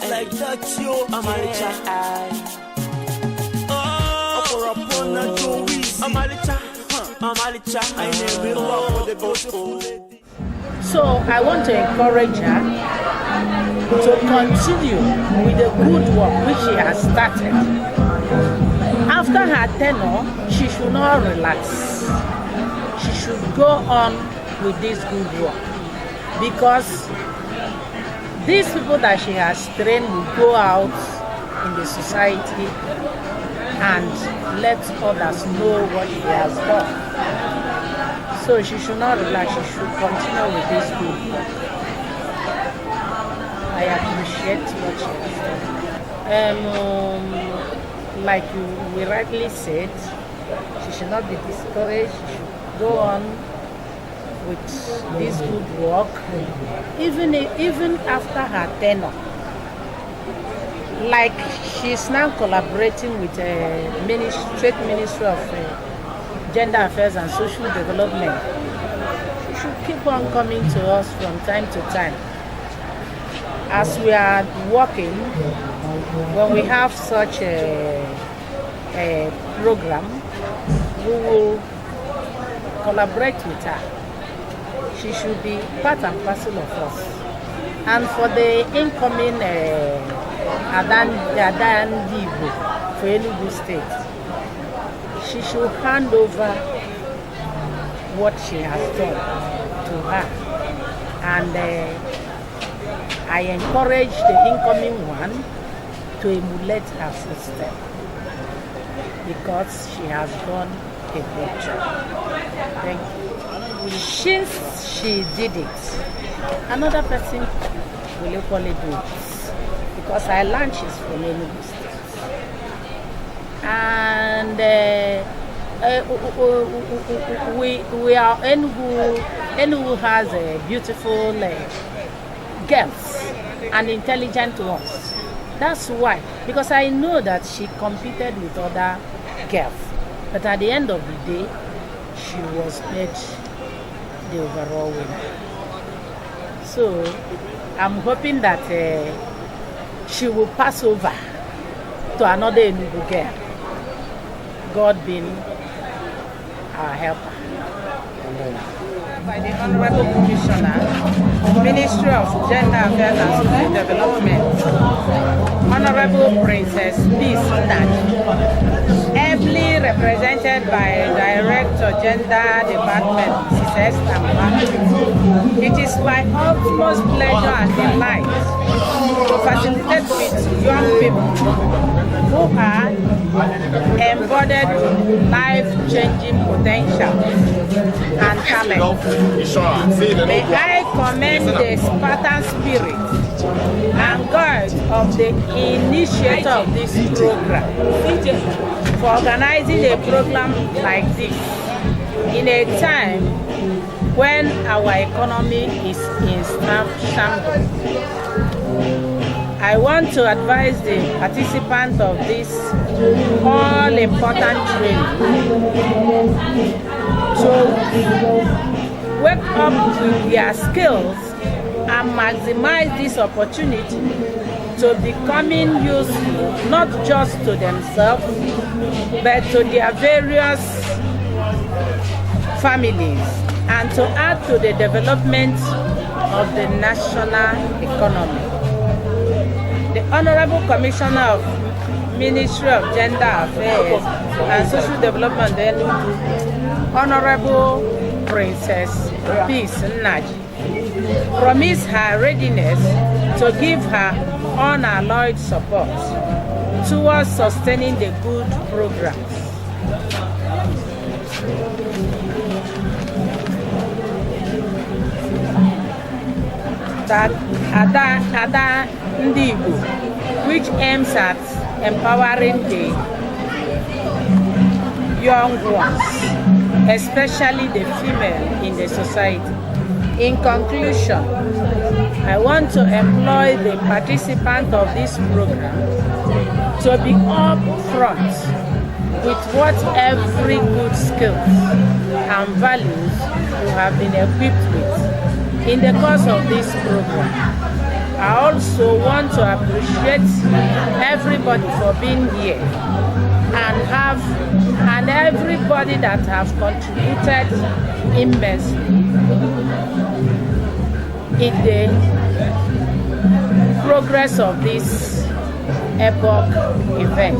Like that, yo, Amalicha. So I want to encourage her to continue with the good work which she has started. After her tenure, she should not relax. She should go on with this good work, because these people that she has trained will go out in the society and let others know what she has done. So she should not relax, she should continue with this good work. I appreciate what she has done. Like we rightly said, she should not be discouraged, she should go on with this good work, even after her tenure. Like she's now collaborating with the State Ministry of Gender Affairs and Social Development. She should keep on coming to us from time to time. As we are working, when we have such a program, we will collaborate with her. She should be part and parcel of us. And for the incoming Adandiigbo for Enugu State, she should hand over what she has done to her. And I encourage the incoming one to emulate her footstep, because she has done a good job. Thank you. Since she did it, another person will equally do it, because I learned she's from Enugu State. And we are Enugu has a beautiful girls and intelligent ones. That's why, because I know that she competed with other girls, but at the end of the day, she was made the overall winner. So I'm hoping that she will pass over to another Enugu girl, God being our helper. By the Honorable Commissioner, Ministry of Gender Affairs and Social Development, Honorable Princess Peace Naji, ably represented by Director Gender Department, Mrs. Chiamaka. It is my utmost pleasure and delight to facilitate with young people who are embodied life-changing potential and talent. May I commend the Spartan spirit and God of the initiator of this program for organizing a program like this in a time when our economy is in shambles. I want to advise the participants of this all-important training to wake up with their skills and maximize this opportunity to becoming useful not just to themselves but to their various families, and to add to the development of the national economy. The Honorable Commissioner of Ministry of Gender Affairs and Social Development, Honorable Princess Peace Naji, promised her readiness to give her unalloyed support towards sustaining the good programs. That Adandiigbo, which aims at empowering the young ones, especially the female in the society. In conclusion, I want to employ the participants of this program to be upfront, with what every good skills and values you have been equipped with in the course of this program. I also want to appreciate everybody for being here and everybody that have contributed immensely in the progress of this epoch event.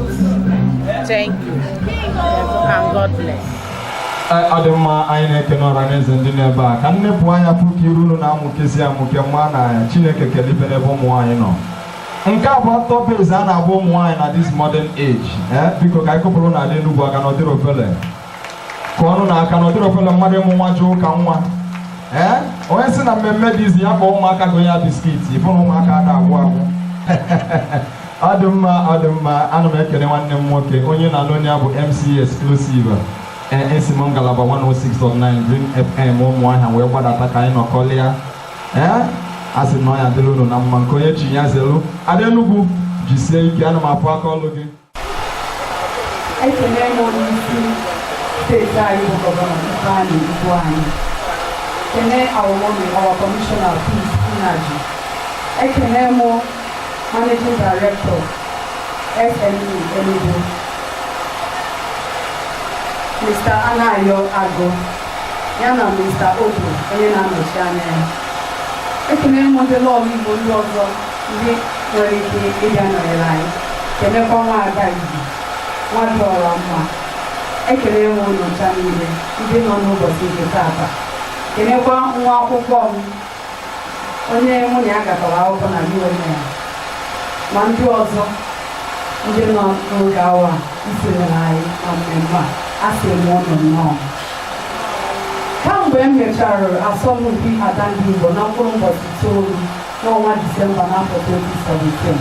Thank you and God bless. Adema aine kenora neze ndine ba kanne puanya puki runu na amukesi amuke mwana Chineke kelibe ne bomu anyi no nka bo topic is na bomu anyi na this modern age because kai kopolo na AdaEnugu aka no diro fele ko anu na aka no diro fele mmade mu nwajo ka nwa onye si na mmemme dizi ya ko ụmụaka go ya biscuit ifu na ụmụaka ada agwụ agwụ adumma anu me kene nwanne m nwoke onye na no nya bụ MC exclusive Simon Galaba 106.9 Green FM ụmụahịa wee gbadata ka anyị nọkọlị ya asị na ọya dịrị unu na mma nke onye chi ya zelu AdaEnugu jisie ike ana m apụ aka ọlụ gị ekele m onye isi steeti anyị bụ gọvanọ Ifeanyi Igbo anyị ekele our commissioner of peace energy ekele m managing director SME Enugu Mr. Adandiigbo yana Mr. Odo onye na-anọchi anya ya. Ekele m ndị lọọlụ Igbo ndị ọzọ ndị nwere ike ịbịa nọnyere anyị. Kelekwa nwa Ada Igbo, nwa dị ọra mma. Ekele m nnọcha niile ndị nọ n'ụbọchị nke taata. Kelekwa nwa akwụkwọ m onye mụ na ya gatara akwụkwọ na UNN ya. Ma ndị ọzọ ndị nọ n'oge awa isonyere anyị na mmemme a. Asị m ụnụ nnọọ. Kamgbe m mechara asọmpi Adandiigbo na mkpụrụ ụbọchị 9 n'ọnwa Disemba n'afọ 2017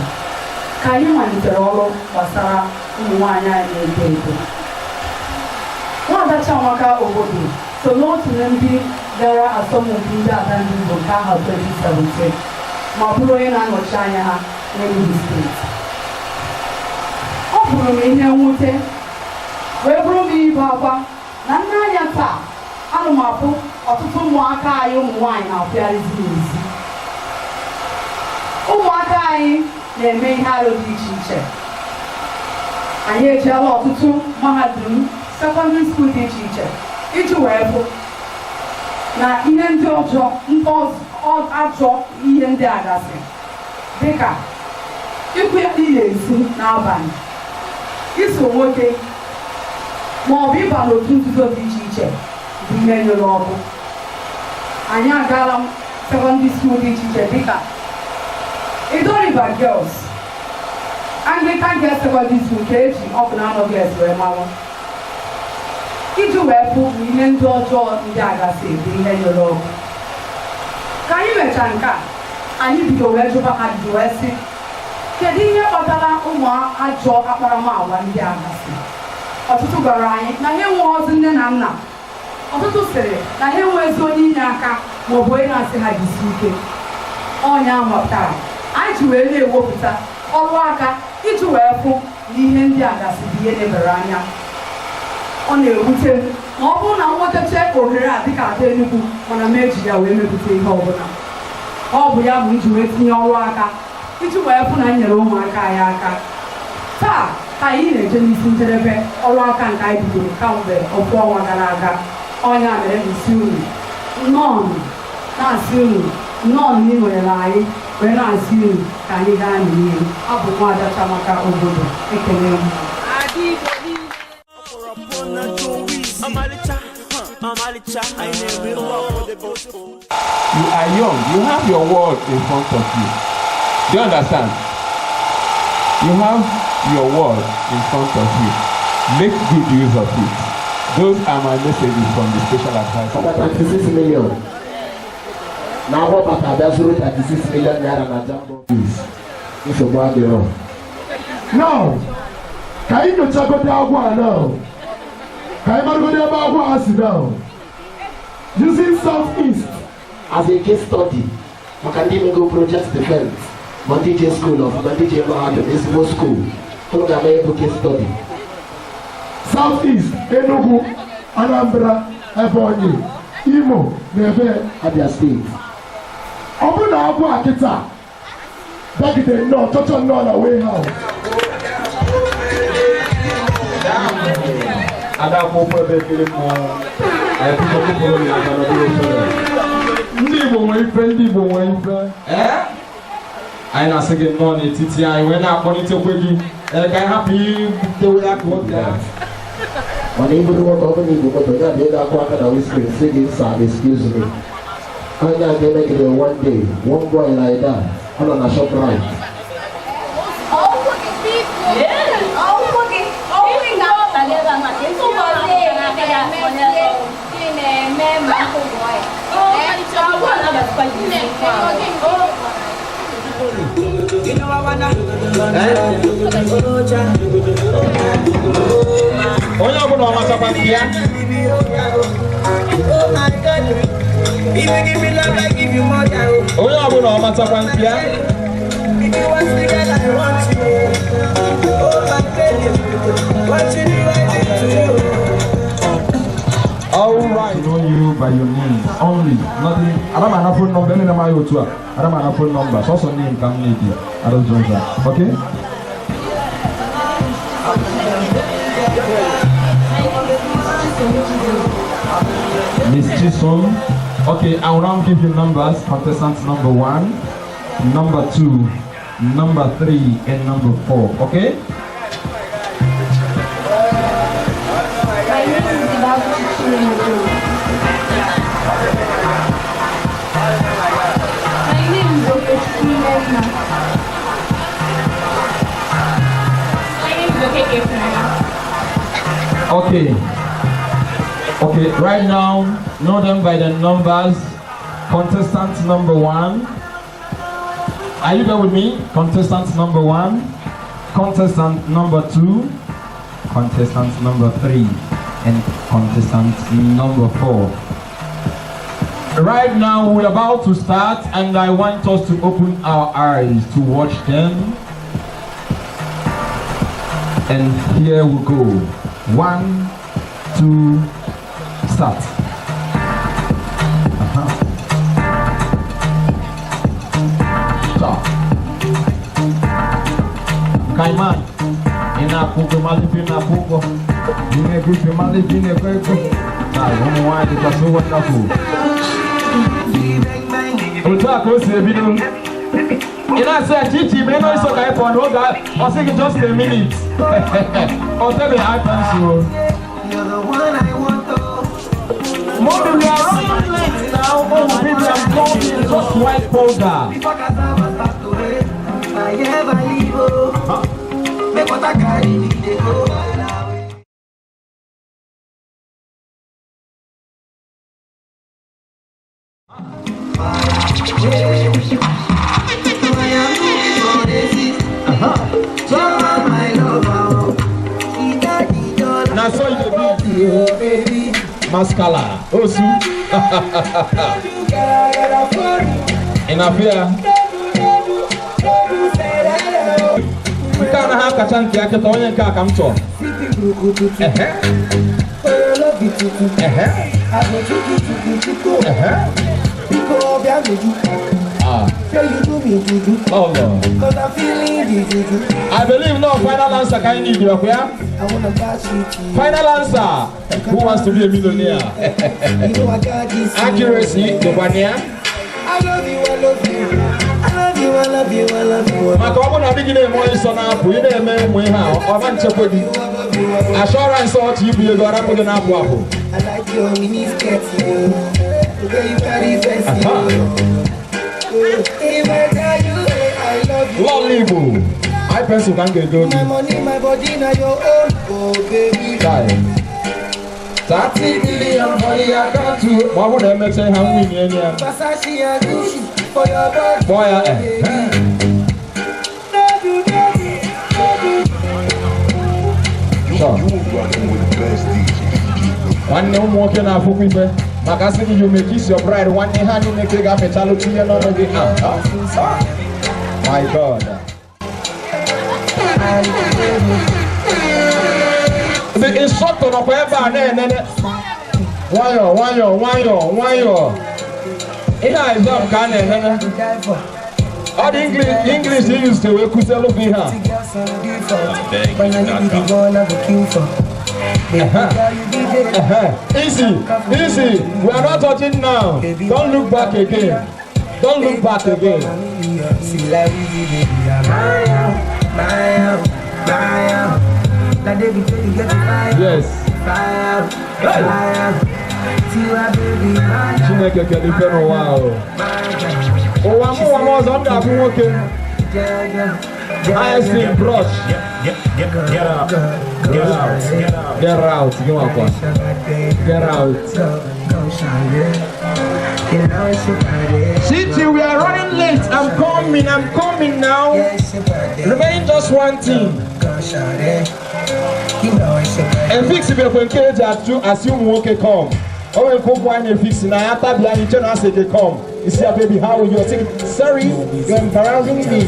ka anyị malitere ọrụ gbasara ụmụ nwaanyị anyị na-eto eto. Nwaada Chiamaka obodo so n'otu ndị gara asọmpi ndị Adandiigbo nke ahụ 2017 ma bụrụ onye na-anọchi anya ha n'Enugu steeti. Ọ bụrụ m ihe mwute wee bụrụ m ibe akwa na nne anya taa anụmapụ ọtụtụ ụmụaka anyị ụmụ nwaanyị na-apịarịzi n'ezi. Ụmụaka anyị na-eme ihe arụ dị iche iche. Anyị ejeela ọtụtụ mahadum sekọndịrị skuul dị iche iche iji wee bụ na ihe ndị ọjọọ ajọ ihe ndị a gasị dịka ikwu ya niile ezi n'abalị, iso nwoke ma ọ bụ ịba n'otu nzuzo dị iche iche bụ ihe nyere ọkụ. Anyị agaala sekọndịrị skuul dị iche iche dịka Idoriba Girls, Anglican Girls Secondary School nke eji ọkụ na anọ girls wee mawa iji wee bụ ihe ndị ọjọọ ndị agasị bụ ihe nyere ọkụ. Ka anyị mechaa nke a, anyị bido wee jụba ajụjụ wee sị kedu ihe kpatara ụmụ ajọ akparamagwa ndị agasị. Ọtụtụ gwara anyị na ha enwe ozi nne na nna. Ọtụtụ sịrị na ha enwe ezi onye inye aka maọbụ onye na-asị ha jisi ike. Ọnya mụtara anyị ji wee na-ewepụta ọrụ aka iji wee fụ na ihe ndị a gasị bụ ihe lebara anya. Ọ na-ewute ma ọ bụrụ na nwetacha ohere a dịka AdaEnugu mana m eji ya wee mepụta ihe ọbụla. Ọ bụ ya bụ iji wee tinye ọrụ aka iji wee fụ na nyere ụmụaka anyị aka. Taa ka anyị na-eje n'isi njedebe ọrụ aka nke anyị bidoro kamgbe ọgwụ ọnwa gara aga. Ọnya mere n'isi unu nnọọ na-asị unu nnọọ na ị nwere anyị wee na-asị unu ka anyị gaa n'ihu. Abụ Nwaada Chiamaka obodo. Ekele m. You are young, you have your world in front of you. Do you understand? You have your world in front of you. Make good use of it. Those are my messages from the special advisor. About 36 million. Now what about that 36 million naira na jumbo fees? It's a bad deal. Now, can you check out the agua now? Can you go there about agua now? Using Southeast as a case study, AdaEnugu Project Defense, Mandije School of Mandije Mahadum, Ismo School. Look at my case study. Southeast, Enugu, Anambra, Ebonyi, Imo, Neve, Abia State. Open the Abu Akita. Back in the north, touch on north away house. Ndị Igbo nwere ife, ndị Igbo nwere ife. Anyị na-asị gị nnọọ n'etiti anyị wee na-akpọlitekwe gị ka anyị hapụ itewe aka oge a. Mana iburu nwoke ọbụla Igbo moto ya na ego akwa aka na whispering sị gị sir excuse me. Anya ga-eme gị one day, one boy like that, ọ nọ na ShopRite. Onye ọbụla ọ matakwa nke ya. Onye ọbụla ọ matakwa nke ya. All right, know you by your name only. Nothing. I don't have a phone number. I don't have a phone number. So some name can make it. I don't join that. Okay. Miss Chisholm. Okay, I will now give you numbers. Contestant number 1, number 2, number 3, and number 4. Okay. Okay, right now, know them by the numbers. Contestant number 1. Are you there with me? Contestant number 1, contestant number 2, contestant number 3, and contestant number 4. Right now, we're about to start, and I want us to open our eyes to watch them. And here we go. 1, 2, start. Stop. Kaiman, inapugo malipi inapugo. Inegupi malipi inegupi. One wine is so wonderful. Utako sebidu. Ina say Chichi, me no so guy for no guy. I say just a minute. Or tell me I can so. You're the one I want to. Mommy, we are running late now. Oh, baby, I'm coming. Just white powder. Now so you baby, mascala, osu. In affair, we can't have Kachanki. I can only come to. Oh Lord. I believe no final answer can need you. Final answer. Who wants to be a millionaire? Accuracy, the one here. I love you, I love you. I love you, I love you, I love you. My company are beginning more son up. We didn't make me how. I want to put it. Assurance ought you be a god up with an apple. I like your mini skirts, you. The way you carry fancy, if I tell you I love you. Lovely boo. I pencil can get done. My money, my body, now your own. Oh, baby. 30 million money I got to. What would I make say how we need here? Versace and Gucci for your birthday. Boy, sure. One no more can I put me back. Makasi you make kiss your bride. One day hand you make a gap a chalo to your nose again. My God. The instructor of ever why. Ina exam can all the English they used to we could sell over here. Easy. We are not touching now. Don't look back again. Don't look back again. Yes. Chineke kelife n'ụwa ahụ. Ụwa mụ ọzọ m ga-abụ nwoke. I see brush. Get out. Get out. City, we are running late. I'm coming now. Remain just one thing. And fix if you're encouraged to assume okay come. Oh, and come one and fix now. After behind each other, say they come. You see, baby, how you are saying? Sorry, you're embarrassing me.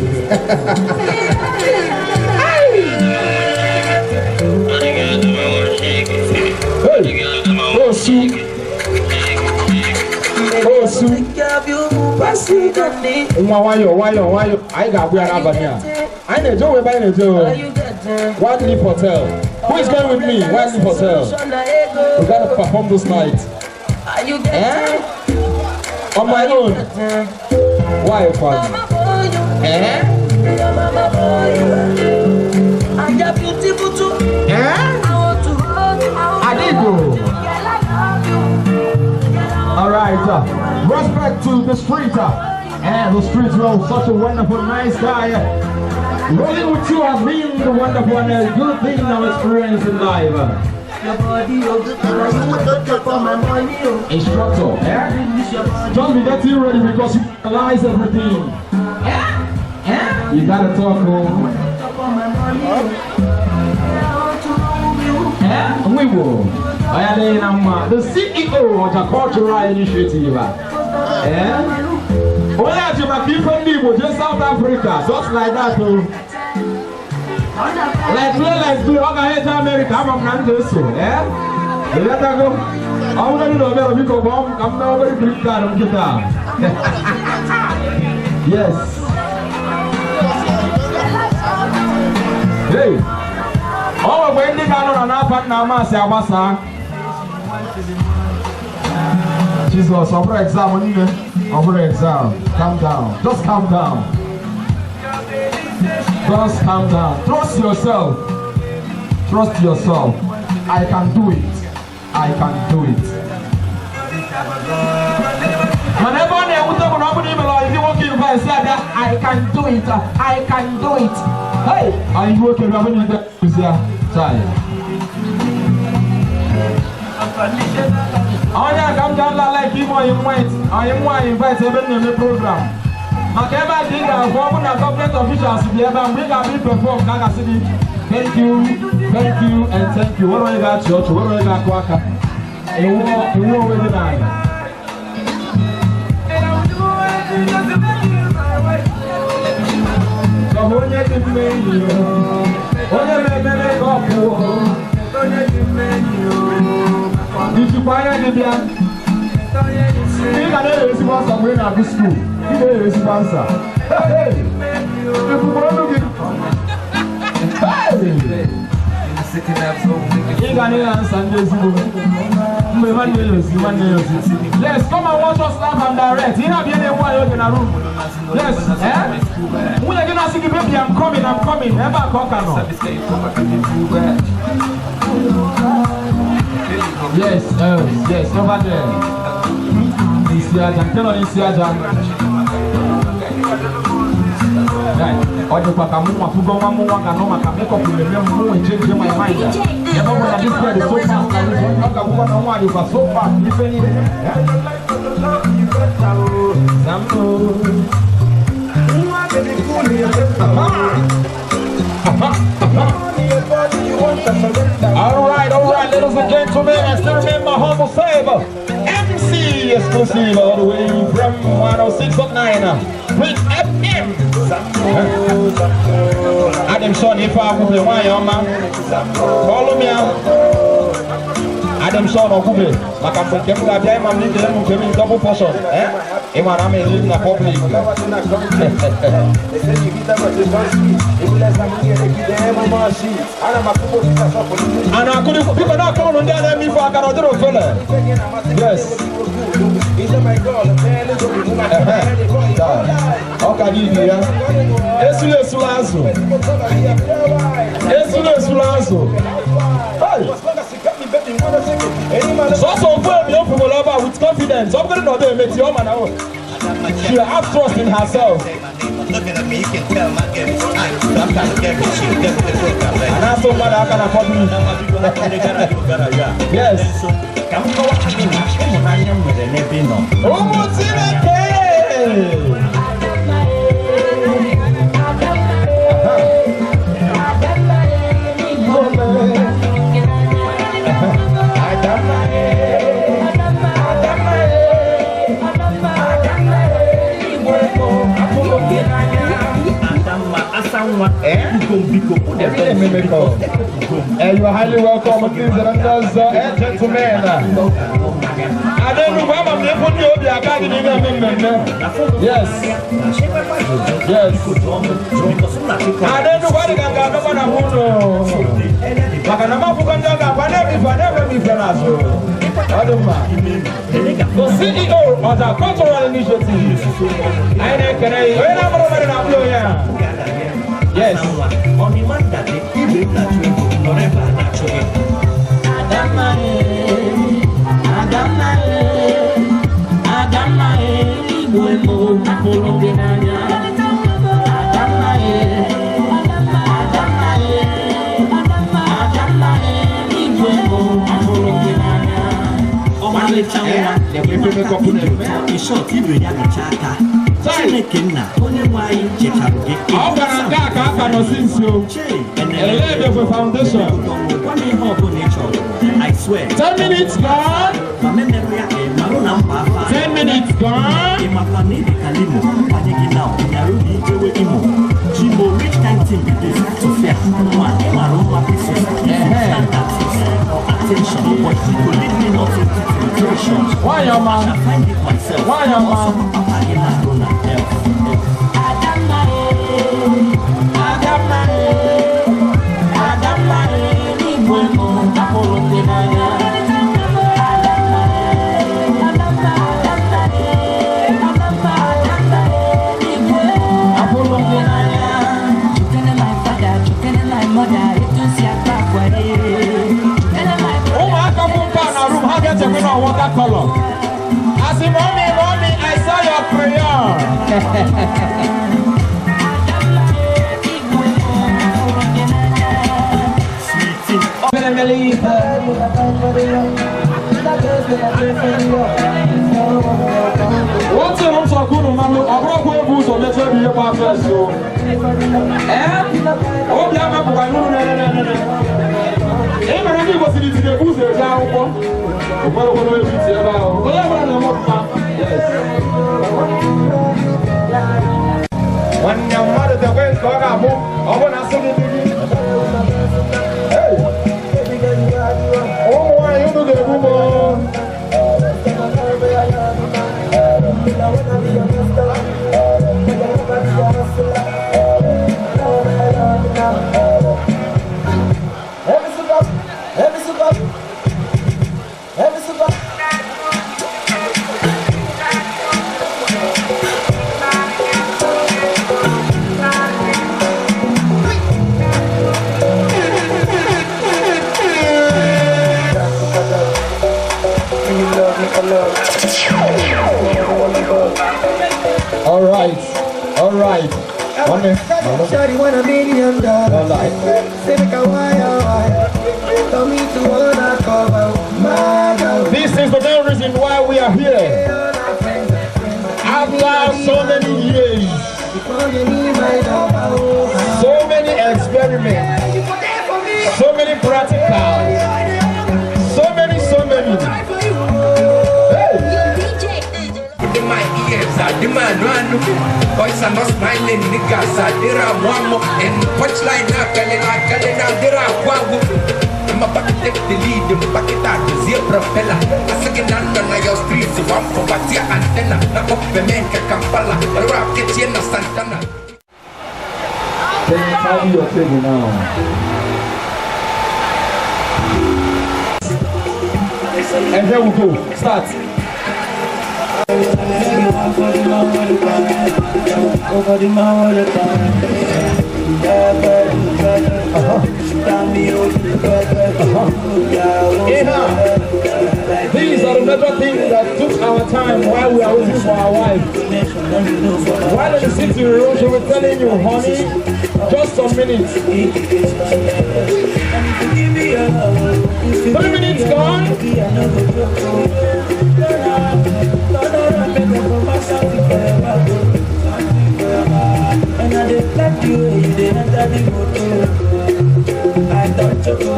Why? I got we are here. I know Joe, by One Leaf Hotel. Who is going with me? One Leaf Hotel. We gotta perform this night. On my own. Why, fun? Adandiigbo. Alright, respect to the street. And the street road, such a wonderful, nice guy. Rolling with you has been the wonderful and good thing I've experienced in life. Instructor, just be getting ready because you realize everything. You gotta talk home. We will. The CEO of the Cultural Initiative. Only at your people from Igbo, just South Africa, just like that. Like do okay to America, I'm not this so, You let her go. I'm going to know better because I'm not very quick on guitar. Yes. Hey. Oh, when they got on an app and now, Jesus, over exam. Calm down. Just calm down. Just calm down. Trust yourself. Trust yourself. I can do it. I can do it. Whenever they would have an email or if you walk in by said that I can do it. I can do it. Hey, are you working with me? Oh yeah, come down like Igbo in white. I am one invite even in the program. Makeba did that for government officials to be able to bring a big perform Gaga City. Thank you, and thank you. What do you got church? What do you got Kwaka? You war with the nine. So when you give me you, when you make up if you buy a Libya, you can response somewhere in our school. You can response. Hey, if you want to get you can answer. Yes, come and watch us live and direct. You have anyone in a room. Yes, when you're gonna see the baby, I'm coming. Never cock. Yes, over there. Tell on Isiajan. Right. Or the Pakamu, who go one more, and no one can make up with the memory and change my mind. Never when I just read the so fast, I was one, you were so fast, you fell All right, ladies and gentlemen, I still remember humble favor. MC is exclusive all the way from 106.9 with FM. Adam Son, if I could play one, follow me out. Adam Son or Kube, Macam Kemka, I'm in double portion. Eh? I'm in a public. And I couldn't people not come on there me for a carotero fella. Yes. Okay, Lydia. Esule Sulazo. So firm young people over with confidence. I'm going to know they make your man out. She has trust in herself. Looking at me, you can tell my game is tight. I'm trying to get with you. And I'm so mad I can afford me. Yes. Oh, what's in it? You are highly welcome, ladies and gentlemen. AdaEnugu, yes. Yes. AdaEnugu, the CEO of the cultural initiative. Yes. On the man that the Igbo naturally. I swear. 10 minutes gone. 10 minutes gone. Why your man? Why your man? Water color. I say, mommy, I saw your crayon. What's the name of good man? I brought you boots on the table here by first. Oh, yeah, no. Everybody was in the boots there. When your mother the way go up, I want to see it. Hey, oh, why you do the woman? All right. Shawty want $1 million. Say make a wire. Tell me to wanna cover my girl. This is the main reason why we are here. After so many years, so many experiments, so many practicals, so many. Hey. my ears. I demand one. Boys are not smiling, niggas. I did one more. And punchline, I did one. I'm about to take the lead, back it out, the propeller. I second under your streets, one for Batia antenna. Now up the men can Kampala, the rocket in Santana. Then carry your table now. And here we go. Start. These are the major things that took our time while we are waiting for our wife. While in the city room, she was telling you, honey, just some minutes. 3 minutes gone. And I did like you didn't enter the motor. I don't choco.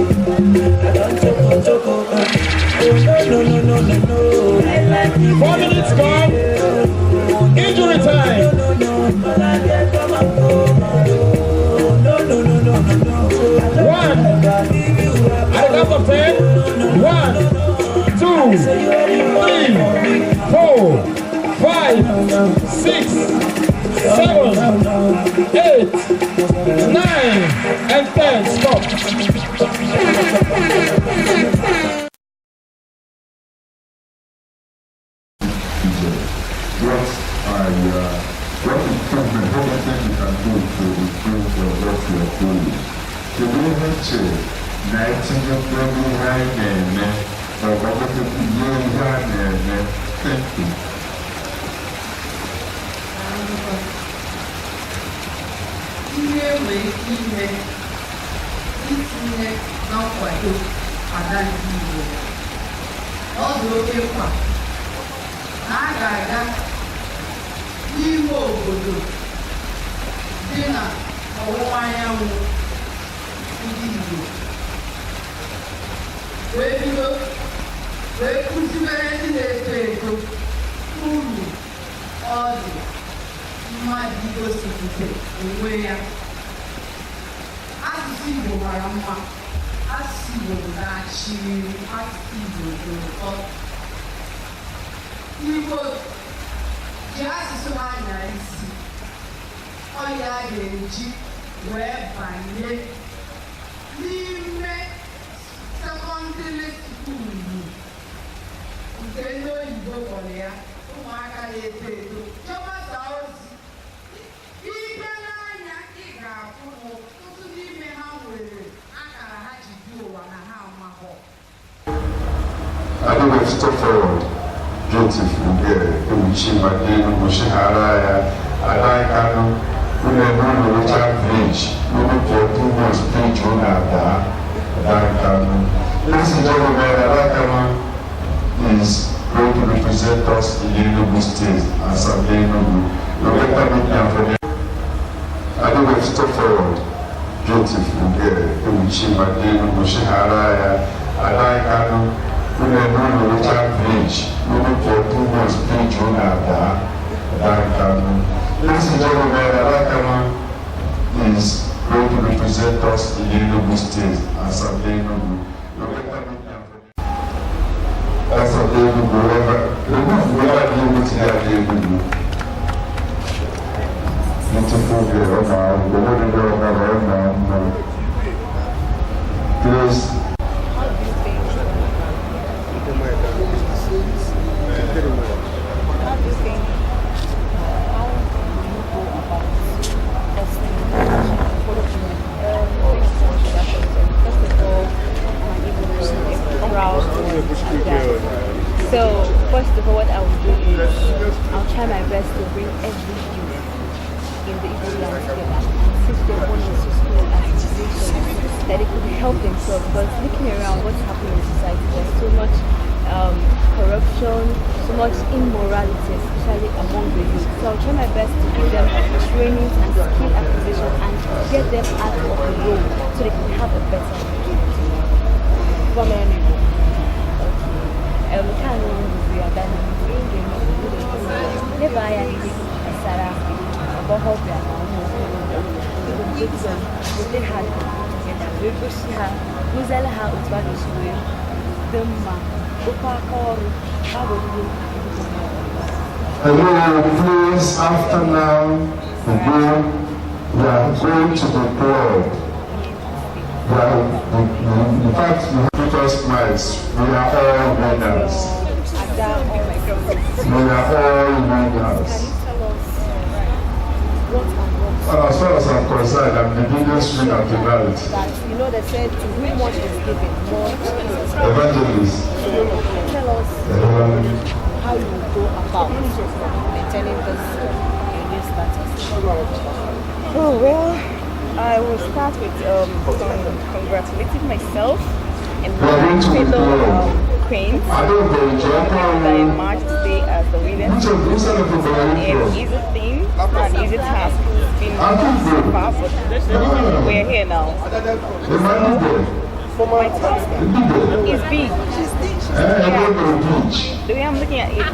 Oh no. I like you. 4 minutes gone. Injury time. No. 1. At the count of 10. 1, 2, 3, 4, 5, 6, 7, 8, 9, and 10. Stop. What improvement, what do you think you can do to improve what you are doing? To be able to 19 global high name, or what to be high name, thank you. Itinye na nkwado Adandiigbo ọ dị oke mkpa na a ga-aga n'ime obodo dị na ọwụwa anyanwụ ndị Igbo wee bido wee kụziere ndị na-eto eto uru ọ dị mmadụ igosipụta onwe ya. Asụsụ Igbo mara mma, asụsụ Igbo na-achị, asụsụ Igbo dị ụtọ. Igbo ji asụsụ ha anya isi, ọ ya ga-eji wee banye n'ime sekọndịrị skuulu nke ndị oyibo kpọrọ ya ụmụaka na-eto eto chọpụta ozi. Ibe n'anya ị ga-afụ n'ọtụtụ n'ime ha nwere akara ha ji bi ụwa na ha amahọ. Anyway, step forward. Beautiful girl, Chiamaka, Enugu, Chiamaka, Adandiigbo, Enugu, Richard Village, Enugu for 2 months, page 1 Adandiigbo. Ladies and gentlemen, Adandiigbo is going to represent us in Enugu State as AdaEnugu. You better meet them for them. Anyway, step forward. Beautiful girl, Chiamaka, Enugu, Chiamaka, Adandiigbo, Enugu, Richard Village, Enugu for 2 months, page 1 Adandiigbo. Ladies and gentlemen, Adandiigbo is going to represent us in Enugu State as AdaEnugu. You better meet them for them. As AdaEnugu, whoever be able to have AdaEnugu. Beautiful girl, please. So, first of all, what I will do is I'll try my best to bring every youth in the Igbo land together and teach them one or two school activities that they could help themselves. Because looking around what's happening in society, there's so much corruption, so much immorality, especially among the youth. So I'll try my best to give them trainings and skill acquisition and get them out of the road so they can have a better future. We can know we are done. never I am Sarah, about how they are they had we push her, who's all how it's what is with the ma, how would you? Please, after now, we are going to the club. In fact, we put us smiles. We are all winners. We are all winners. Well, as far as I'm concerned, I'm the biggest winner tonight. You know, they said to whom much is given, more is Evangelist. Tell us how you go about maintaining this new status. Oh, well, I will start with congratulating myself and my fellow queens that in March today as the winner. It's not an easy thing, it's not an easy task. It's been so far, but we're here now. So my task is big. Yeah. The way I'm looking at it is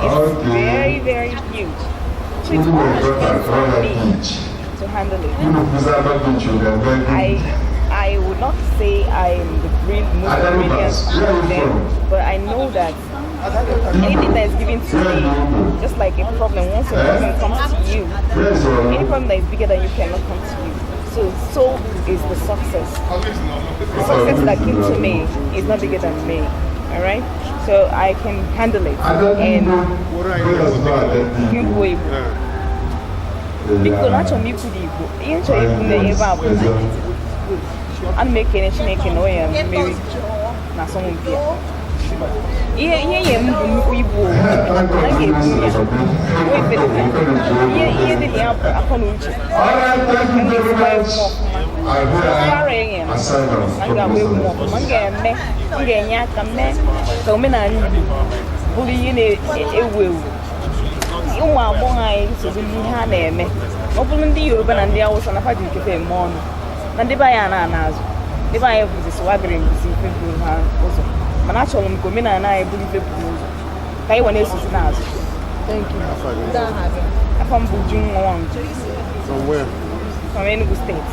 very, very huge. So it's almost for me to handle it. I would not say I'm the most brilliant of them, but I know that anything that is given to me, just like a problem, once a problem comes to you, any problem that is bigger than you cannot come to you. So is the success. The success that came to me is not bigger than me. Alright? So I can handle it. And Igbo Igbo. Because not only Igbo Igbo, I'm making it, making oil and married. Now someone here. Yeah, Igbo. Thank you. From Bujung. From where? From Enugu State.